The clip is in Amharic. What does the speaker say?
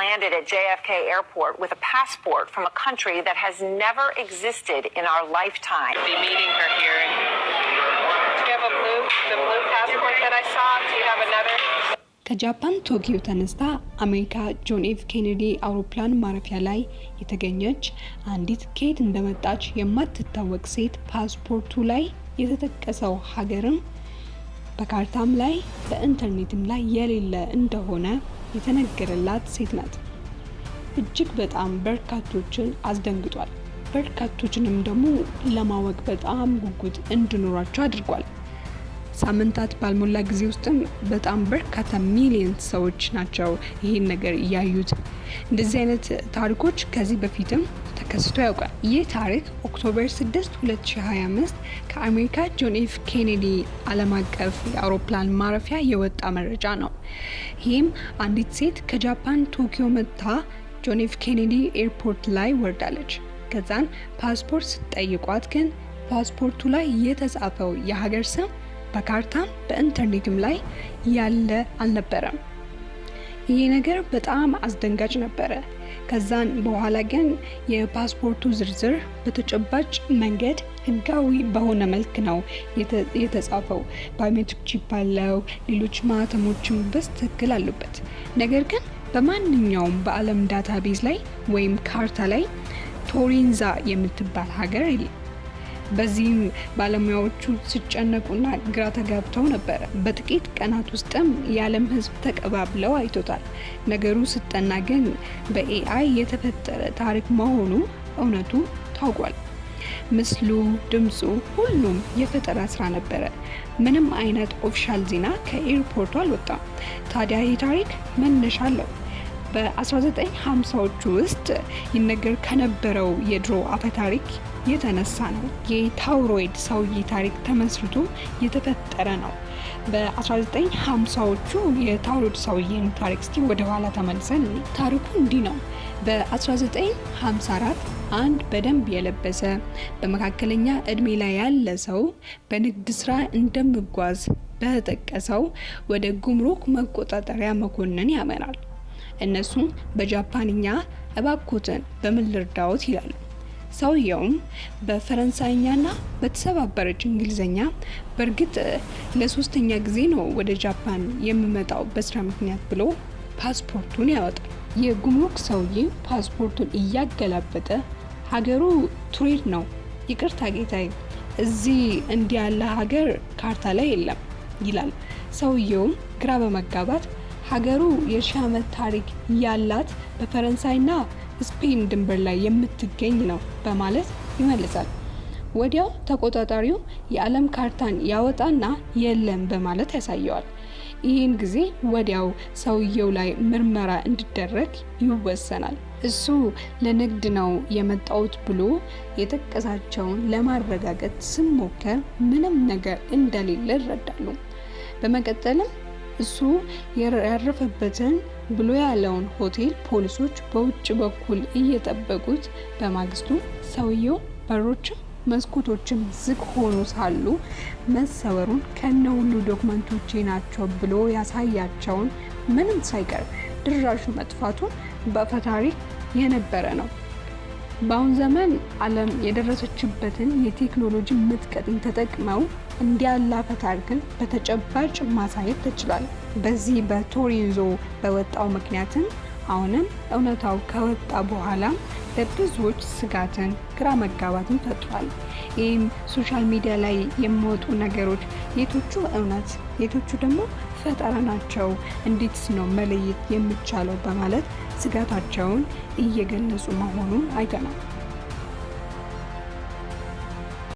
landed at JFK Airport with a passport from a country that has never existed in our lifetime. We'll be meeting her here. Do you have the blue passport that I saw? Do you have another? ከጃፓን ቶኪዮ ተነስታ አሜሪካ ጆን ኤፍ ኬኔዲ አውሮፕላን ማረፊያ ላይ የተገኘች አንዲት ከየት እንደመጣች የማትታወቅ ሴት ፓስፖርቱ ላይ የተጠቀሰው ሀገርም በካርታም ላይ በኢንተርኔትም ላይ የሌለ እንደሆነ የተነገረላት ሴት ናት። እጅግ በጣም በርካቶችን አስደንግጧል። በርካቶችንም ደግሞ ለማወቅ በጣም ጉጉት እንዲኖራቸው አድርጓል። ሳምንታት ባልሞላ ጊዜ ውስጥም በጣም በርካታ ሚሊዮን ሰዎች ናቸው ይሄን ነገር ያዩት። እንደዚህ አይነት ታሪኮች ከዚህ በፊትም ተከስቶ ያውቃል። ይህ ታሪክ ኦክቶበር 6 2025 ከአሜሪካ ጆን ኤፍ ኬኔዲ ዓለም አቀፍ የአውሮፕላን ማረፊያ የወጣ መረጃ ነው። ይህም አንዲት ሴት ከጃፓን ቶኪዮ መጥታ ጆን ኤፍ ኬኔዲ ኤርፖርት ላይ ወርዳለች። ከዛን ፓስፖርት ስትጠይቋት ግን ፓስፖርቱ ላይ የተጻፈው የሀገር ስም በካርታም በኢንተርኔትም ላይ ያለ አልነበረም። ይሄ ነገር በጣም አስደንጋጭ ነበረ። ከዛን በኋላ ግን የፓስፖርቱ ዝርዝር በተጨባጭ መንገድ ህጋዊ በሆነ መልክ ነው የተጻፈው። ባዮሜትሪክ ቺፕ አለው፣ ሌሎች ማህተሞችም በትክክል አሉበት። ነገር ግን በማንኛውም በዓለም ዳታቤዝ ላይ ወይም ካርታ ላይ ቶሪንዛ የምትባል ሀገር የለም። በዚህም ባለሙያዎቹ ሲጨነቁና ግራ ተጋብተው ነበር። በጥቂት ቀናት ውስጥም የዓለም ህዝብ ተቀባብለው አይቶታል። ነገሩ ሲጠና ግን በኤአይ የተፈጠረ ታሪክ መሆኑ እውነቱ ታውቋል። ምስሉ፣ ድምፁ ሁሉም የፈጠራ ስራ ነበረ። ምንም አይነት ኦፊሻል ዜና ከኤርፖርቱ አልወጣም። ታዲያ ይህ ታሪክ መነሻ አለው። በ1950ዎቹ ውስጥ ይነገር ከነበረው የድሮ አፈ ታሪክ የተነሳ ነው። የታውሮይድ ሰውዬ ታሪክ ተመስርቶ የተፈጠረ ነው። በ1950ዎቹ የታውሮይድ ሰውዬን ታሪክ እስቲ ወደ ኋላ ተመልሰን ታሪኩ እንዲህ ነው። በ1954 አንድ በደንብ የለበሰ በመካከለኛ እድሜ ላይ ያለ ሰው በንግድ ስራ እንደሚጓዝ በተጠቀሰው ወደ ጉምሩክ መቆጣጠሪያ መኮንን ያመራል። እነሱም በጃፓንኛ እባክዎትን በምን ልርዳዎት ይላሉ። ሰውየውም በፈረንሳይኛና በተሰባበረች እንግሊዘኛ በእርግጥ ለሶስተኛ ጊዜ ነው ወደ ጃፓን የሚመጣው በስራ ምክንያት ብሎ ፓስፖርቱን ያወጣል። የጉምሩክ ሰውዬ ፓስፖርቱን እያገላበጠ ሀገሩ ቱሪድ ነው፣ ይቅርታ ጌታዬ፣ እዚህ እንዲህ ያለ ሀገር ካርታ ላይ የለም ይላል። ሰውየውም ግራ በመጋባት ሀገሩ የ1000 ዓመት ታሪክ ያላት በፈረንሳይና ስፔን ድንበር ላይ የምትገኝ ነው በማለት ይመልሳል። ወዲያው ተቆጣጣሪው የዓለም ካርታን ያወጣና የለም በማለት ያሳየዋል። ይህን ጊዜ ወዲያው ሰውየው ላይ ምርመራ እንዲደረግ ይወሰናል። እሱ ለንግድ ነው የመጣውት ብሎ የጠቀሳቸውን ለማረጋገጥ ሲሞከር ምንም ነገር እንደሌለ ይረዳሉ። በመቀጠልም እሱ ያረፈበትን ብሎ ያለውን ሆቴል ፖሊሶች በውጭ በኩል እየጠበቁት፣ በማግስቱ ሰውየው በሮችም መስኮቶችም ዝግ ሆኖ ሳሉ መሰወሩን ከነሁሉ ዶክመንቶቼ ናቸው ብሎ ያሳያቸውን ምንም ሳይቀር ድራሹ መጥፋቱን በፈታሪክ የነበረ ነው። በአሁን ዘመን ዓለም የደረሰችበትን የቴክኖሎጂ ምጥቀትን ተጠቅመው እንዲያለ ፈታሪክን በተጨባጭ ማሳየት ተችሏል። በዚህ በቶሪንዞ በወጣው ምክንያትም አሁንም እውነታው ከወጣ በኋላ ለብዙዎች ስጋትን፣ ግራ መጋባትን ፈጥሯል። ይህም ሶሻል ሚዲያ ላይ የሚወጡ ነገሮች የቶቹ እውነት የቶቹ ደግሞ ፈጠራ ናቸው፣ እንዴትስ ነው መለየት የሚቻለው በማለት ስጋታቸውን እየገለጹ መሆኑን አይተናል።